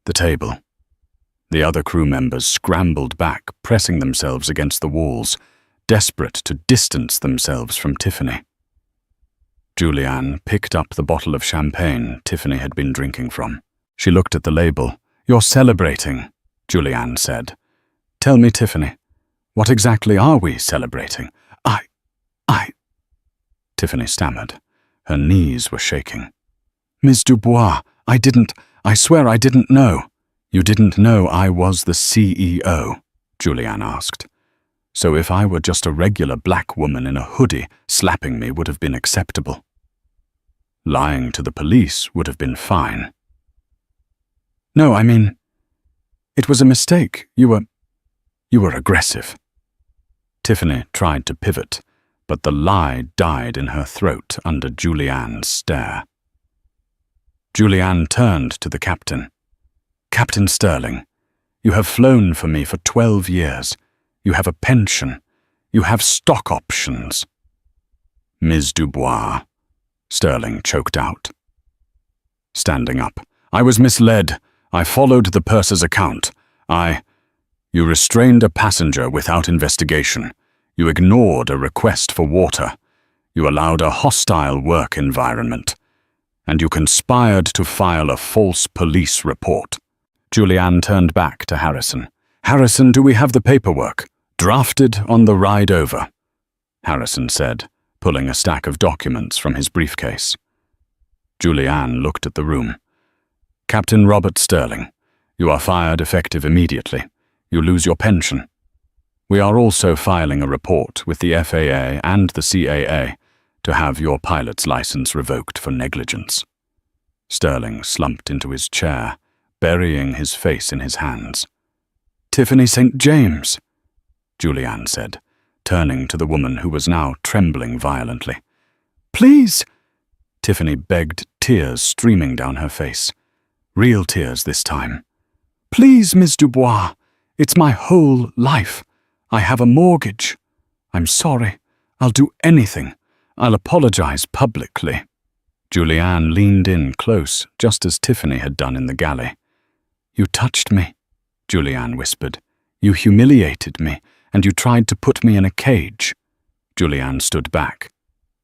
the table. The other crew members scrambled back, pressing themselves against the walls, desperate to distance themselves from Tiffany. Julianne picked up the bottle of champagne Tiffany had been drinking from. She looked at the label. "You're celebrating," Julianne said. "Tell me, Tiffany, what exactly are we celebrating?" I... Tiffany stammered. Her knees were shaking. "Ms. Dubois, I swear I didn't know." You didn't know I was the CEO, Julianne asked. So if I were just a regular black woman in a hoodie, slapping me would have been acceptable. Lying to the police would have been fine. No, I mean, it was a mistake. You were aggressive. Tiffany tried to pivot, but the lie died in her throat under Julianne's stare. Julianne turned to the captain. Captain Sterling, you have flown for me for 12 years. You have a pension. You have stock options. Ms. Dubois, Sterling choked out. Standing up, I was misled. I followed the purser's account. You restrained a passenger without investigation. You ignored a request for water. You allowed a hostile work environment. And you conspired to file a false police report. Julianne turned back to Harrison. Harrison, do we have the paperwork? Drafted on the ride over, Harrison said, pulling a stack of documents from his briefcase. Julianne looked at the room. Captain Robert Sterling, you are fired effective immediately. You lose your pension. We are also filing a report with the FAA and the CAA to have your pilot's license revoked for negligence. Sterling slumped into his chair, burying his face in his hands. Tiffany St. James, Julianne said, turning to the woman who was now trembling violently. Please! Tiffany begged, tears streaming down her face. Real tears this time. Please, Ms. Dubois. It's my whole life. I have a mortgage. I'm sorry. I'll do anything. I'll apologize publicly. Julianne leaned in close, just as Tiffany had done in the galley. You touched me, Julianne whispered. You humiliated me, and you tried to put me in a cage. Julianne stood back.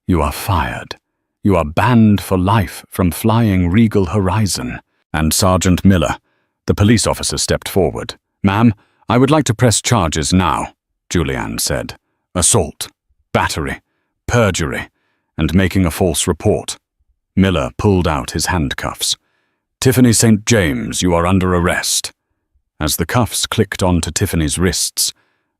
You are fired. You are banned for life from flying Regal Horizon. And Sergeant Miller, the police officer, stepped forward. Ma'am, I would like to press charges now, Julianne said. Assault, battery, perjury, and making a false report. Miller pulled out his handcuffs. Tiffany St. James, you are under arrest. As the cuffs clicked onto Tiffany's wrists,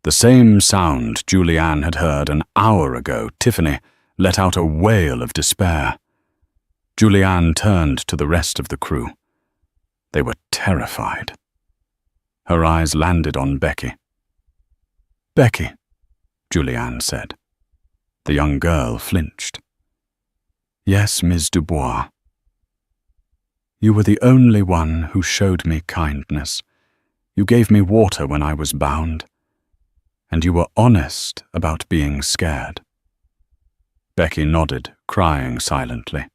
the same sound Julianne had heard an hour ago, Tiffany let out a wail of despair. Julianne turned to the rest of the crew. They were terrified. Her eyes landed on Becky. Becky, Julianne said. The young girl flinched. Yes, Ms. Dubois. You were the only one who showed me kindness. You gave me water when I was bound. And you were honest about being scared. Becky nodded, crying silently.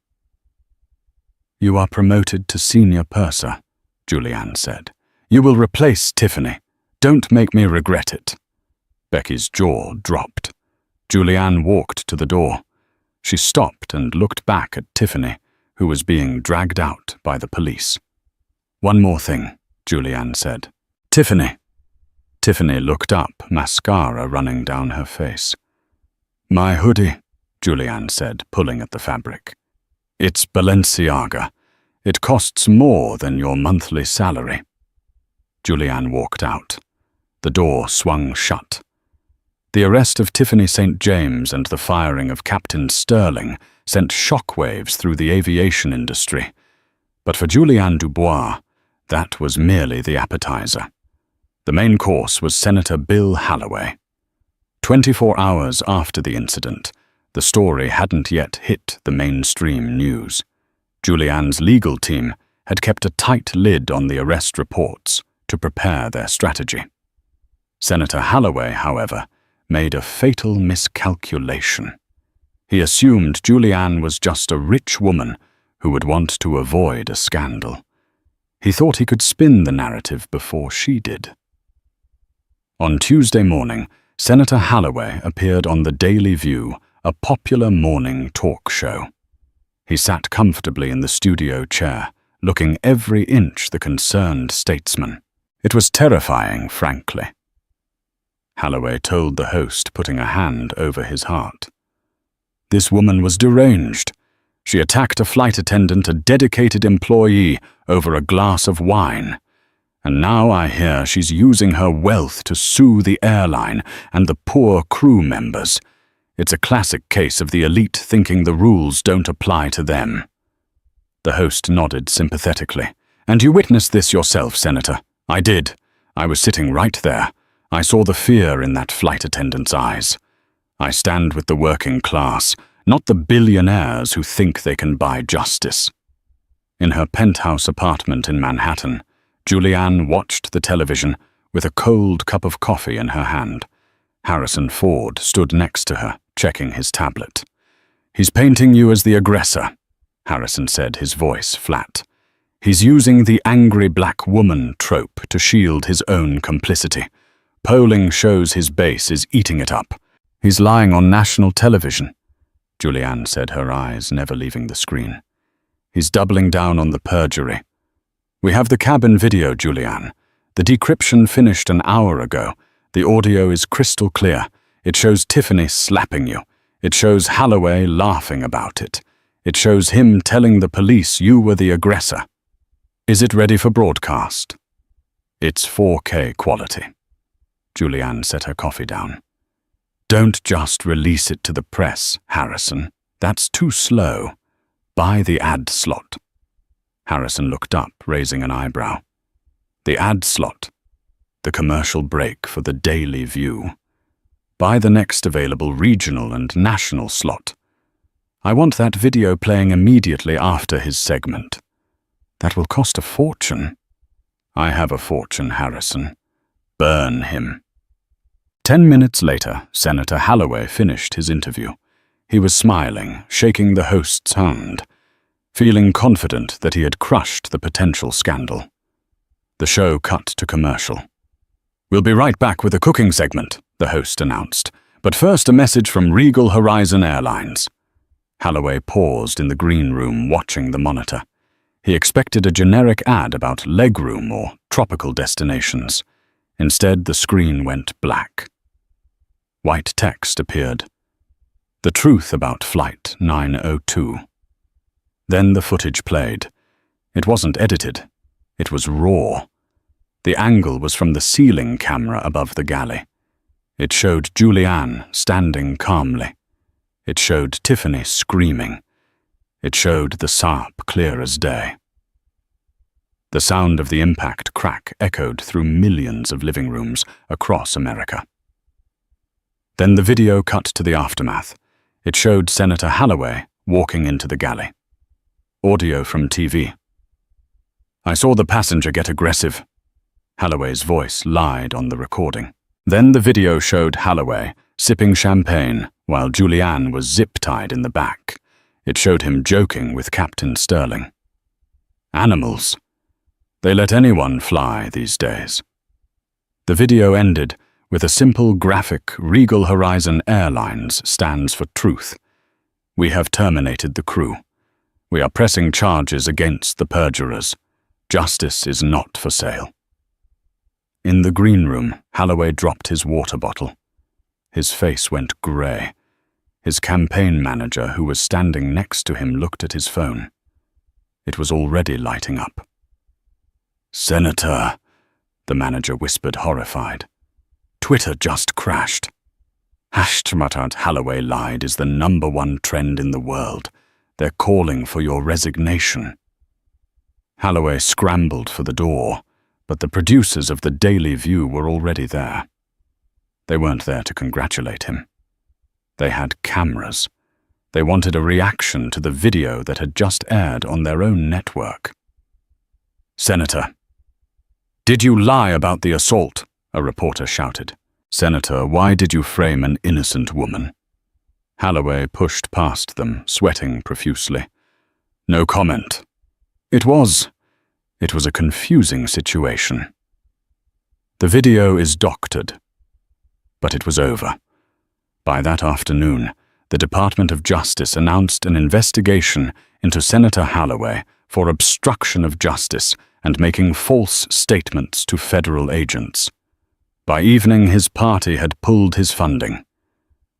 You are promoted to senior purser, Julianne said. You will replace Tiffany. Don't make me regret it. Becky's jaw dropped. Julianne walked to the door. She stopped and looked back at Tiffany, who was being dragged out by the police. One more thing, Julianne said. Tiffany. Tiffany looked up, mascara running down her face. My hoodie, Julianne said, pulling at the fabric. It's Balenciaga. It costs more than your monthly salary. Julianne walked out. The door swung shut. The arrest of Tiffany St. James and the firing of Captain Sterling sent shockwaves through the aviation industry. But for Julianne Dubois, that was merely the appetizer. The main course was Senator Bill Halloway. 24 hours after the incident, the story hadn't yet hit the mainstream news. Julianne's legal team had kept a tight lid on the arrest reports to prepare their strategy. Senator Halloway, however, made a fatal miscalculation. He assumed Julianne was just a rich woman who would want to avoid a scandal. He thought he could spin the narrative before she did. On Tuesday morning, Senator Halloway appeared on The Daily View, a popular morning talk show. He sat comfortably in the studio chair, looking every inch the concerned statesman. It was terrifying, frankly. Halloway told the host, putting a hand over his heart. This woman was deranged. She attacked a flight attendant, a dedicated employee, over a glass of wine. And now I hear she's using her wealth to sue the airline and the poor crew members. It's a classic case of the elite thinking the rules don't apply to them." The host nodded sympathetically. "And you witnessed this yourself, Senator." "I did. I was sitting right there. I saw the fear in that flight attendant's eyes. I stand with the working class, not the billionaires who think they can buy justice." In her penthouse apartment in Manhattan, Julianne watched the television with a cold cup of coffee in her hand. Harrison Ford stood next to her, checking his tablet. "He's painting you as the aggressor," Harrison said, his voice flat. "He's using the angry black woman trope to shield his own complicity. Polling shows his base is eating it up. He's lying on national television," Julianne said, her eyes never leaving the screen. "He's doubling down on the perjury. We have the cabin video, Julianne. The decryption finished an hour ago. The audio is crystal clear. It shows Tiffany slapping you. It shows Holloway laughing about it. It shows him telling the police you were the aggressor. Is it ready for broadcast?" "It's 4K quality." Julianne set her coffee down. "Don't just release it to the press, Harrison. That's too slow. Buy the ad slot." Harrison looked up, raising an eyebrow. "The ad slot. The commercial break for the Daily View. Buy the next available regional and national slot. I want that video playing immediately after his segment." "That will cost a fortune." "I have a fortune, Harrison. Burn him." 10 minutes later, Senator Holloway finished his interview. He was smiling, shaking the host's hand, feeling confident that he had crushed the potential scandal. The show cut to commercial. "We'll be right back with a cooking segment," the host announced. "But first, a message from Regal Horizon Airlines." Holloway paused in the green room, watching the monitor. He expected a generic ad about legroom or tropical destinations. Instead, the screen went black. White text appeared. "The truth about Flight 902. Then the footage played. It wasn't edited. It was raw. The angle was from the ceiling camera above the galley. It showed Julianne standing calmly. It showed Tiffany screaming. It showed the Saab clear as day. The sound of the impact crack echoed through millions of living rooms across America. Then the video cut to the aftermath. It showed Senator Holloway walking into the galley. Audio from TV. "I saw the passenger get aggressive." Holloway's voice lied on the recording. Then the video showed Holloway sipping champagne while Julianne was zip-tied in the back. It showed him joking with Captain Sterling. Animals. They let anyone fly these days. The video ended with a simple graphic. Regal Horizon Airlines stands for truth. We have terminated the crew. We are pressing charges against the perjurers. Justice is not for sale. In the green room, Holloway dropped his water bottle. His face went grey. His campaign manager, who was standing next to him, looked at his phone. It was already lighting up. "Senator," the manager whispered, horrified. "Twitter just crashed." "Hashtag Holloway lied is the #1 trend in the world. They're calling for your resignation." Holloway scrambled for the door, but the producers of the Daily View were already there. They weren't there to congratulate him. They had cameras. They wanted a reaction to the video that had just aired on their own network. "Senator." "Did you lie about the assault?" a reporter shouted. "Senator, why did you frame an innocent woman?" Holloway pushed past them, sweating profusely. "No comment. It was a confusing situation. The video is doctored." But it was over. By that afternoon, the Department of Justice announced an investigation into Senator Holloway for obstruction of justice and making false statements to federal agents. By evening, his party had pulled his funding.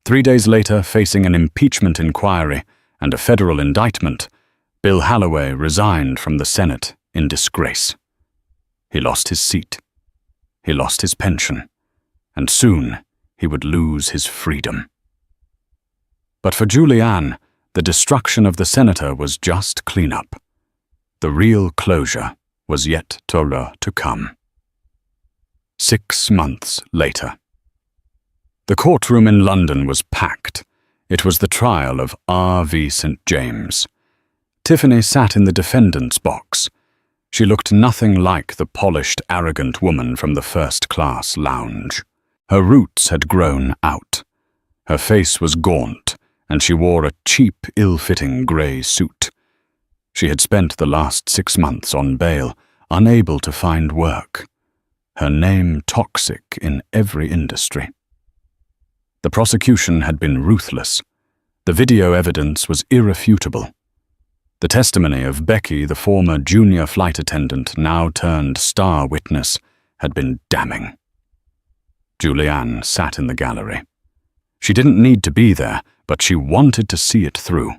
3 days later, facing an impeachment inquiry and a federal indictment, Bill Holloway resigned from the Senate in disgrace. He lost his seat. He lost his pension. And soon he would lose his freedom. But for Julianne, the destruction of the senator was just cleanup. The real closure was yet to come. 6 months later. The courtroom in London was packed. It was the trial of R.V. St. James. Tiffany sat in the defendant's box. She looked nothing like the polished, arrogant woman from the first-class lounge. Her roots had grown out. Her face was gaunt, and she wore a cheap, ill-fitting grey suit. She had spent the last 6 months on bail, unable to find work. Her name toxic in every industry. The prosecution had been ruthless. The video evidence was irrefutable. The testimony of Becky, the former junior flight attendant, now turned star witness, had been damning. Julianne sat in the gallery. She didn't need to be there, but she wanted to see it through.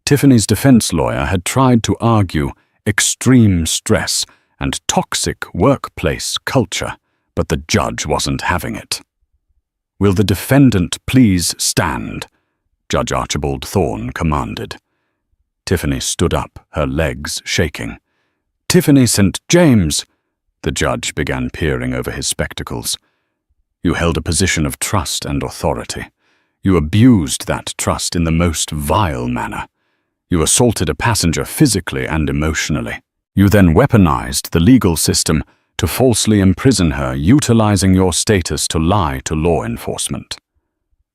Tiffany's defense lawyer had tried to argue extreme stress and toxic workplace culture, but the judge wasn't having it. "Will the defendant please stand?" Judge Archibald Thorne commanded. Tiffany stood up, her legs shaking. "Tiffany St. James!" The judge began peering over his spectacles. "You held a position of trust and authority. You abused that trust in the most vile manner. You assaulted a passenger physically and emotionally. You then weaponized the legal system to falsely imprison her, utilizing your status to lie to law enforcement.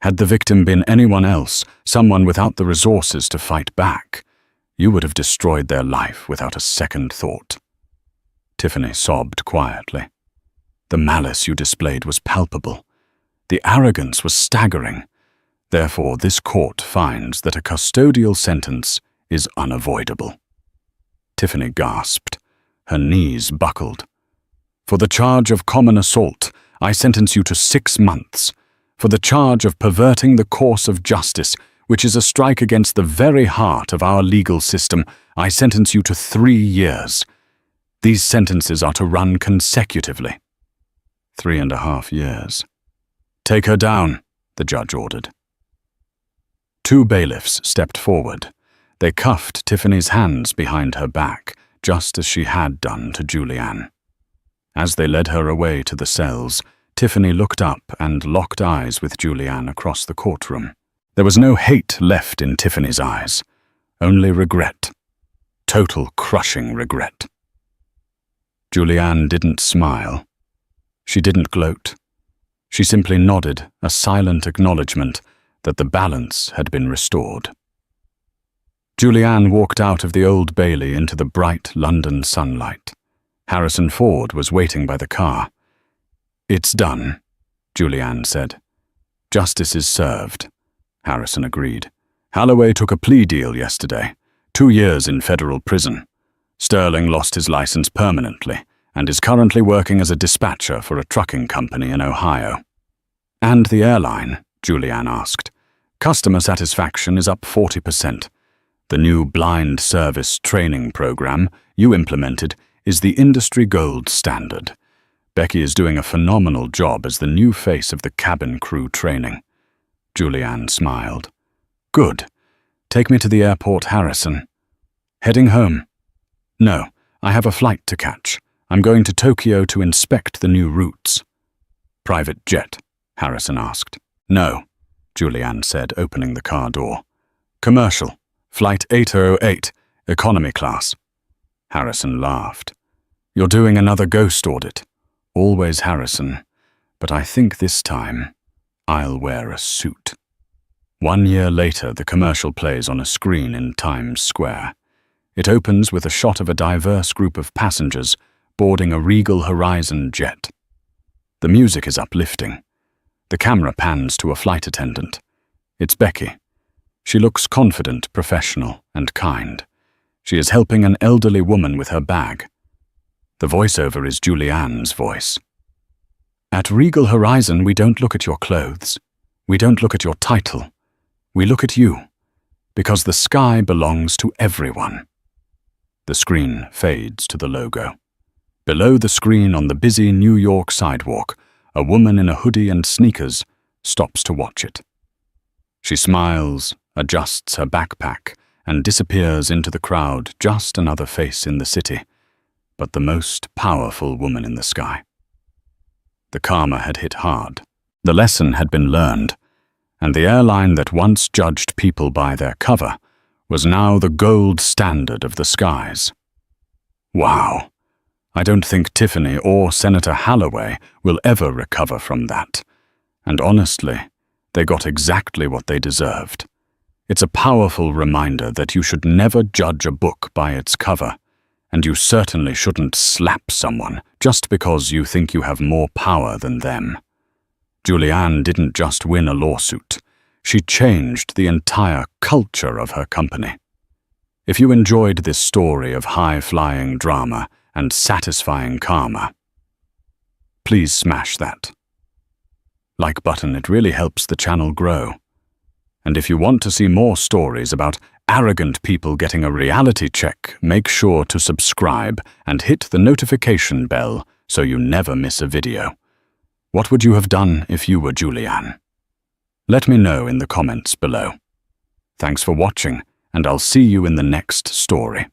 Had the victim been anyone else, someone without the resources to fight back, you would have destroyed their life without a second thought." Tiffany sobbed quietly. The malice you displayed was palpable. The arrogance was staggering. Therefore, this court finds that a custodial sentence is unavoidable. Tiffany gasped. Her knees buckled. "For the charge of common assault, I sentence you to 6 months. For the charge of perverting the course of justice, which is a strike against the very heart of our legal system, I sentence you to 3 years. These sentences are to run consecutively." 3.5 years. "Take her down," the judge ordered. 2 bailiffs stepped forward. They cuffed Tiffany's hands behind her back, just as she had done to Julianne. As they led her away to the cells, Tiffany looked up and locked eyes with Julianne across the courtroom. There was no hate left in Tiffany's eyes, only regret. Total crushing regret. Julianne didn't smile. She didn't gloat. She simply nodded, a silent acknowledgement that the balance had been restored. Julianne walked out of the Old Bailey into the bright London sunlight. Harrison Ford was waiting by the car. "It's done," Julianne said. "Justice is served," Harrison agreed. "Holloway took a plea deal yesterday, 2 years in federal prison. Sterling lost his license permanently and is currently working as a dispatcher for a trucking company in Ohio." "And the airline?" Julianne asked. "Customer satisfaction is up 40%. The new blind service training program you implemented is the industry gold standard. Becky is doing a phenomenal job as the new face of the cabin crew training." Julianne smiled. "Good. Take me to the airport, Harrison." "Heading home?" "No, I have a flight to catch. I'm going to Tokyo to inspect the new routes." "Private jet?" Harrison asked. "No," Julianne said, opening the car door. "Commercial. Flight 808, economy class." Harrison laughed. "You're doing another ghost audit." "Always Harrison, but I think this time I'll wear a suit." 1 year later, the commercial plays on a screen in Times Square. It opens with a shot of a diverse group of passengers boarding a Regal Horizon jet. The music is uplifting. The camera pans to a flight attendant. It's Becky. She looks confident, professional, and kind. She is helping an elderly woman with her bag. The voiceover is Julianne's voice. "At Regal Horizon, we don't look at your clothes. We don't look at your title. We look at you, because the sky belongs to everyone." The screen fades to the logo. Below the screen on the busy New York sidewalk, a woman in a hoodie and sneakers stops to watch it. She smiles, adjusts her backpack, and disappears into the crowd, just another face in the city, but the most powerful woman in the sky. The karma had hit hard. The lesson had been learned, and the airline that once judged people by their cover was now the gold standard of the skies. Wow, I don't think Tiffany or Senator Holloway will ever recover from that, and honestly, they got exactly what they deserved. It's a powerful reminder that you should never judge a book by its cover, and you certainly shouldn't slap someone just because you think you have more power than them. Julianne didn't just win a lawsuit, she changed the entire culture of her company. If you enjoyed this story of high-flying drama and satisfying karma, please smash that like button. It really helps the channel grow. And if you want to see more stories about arrogant people getting a reality check, make sure to subscribe and hit the notification bell so you never miss a video. What would you have done if you were Julianne? Let me know in the comments below. Thanks for watching, and I'll see you in the next story.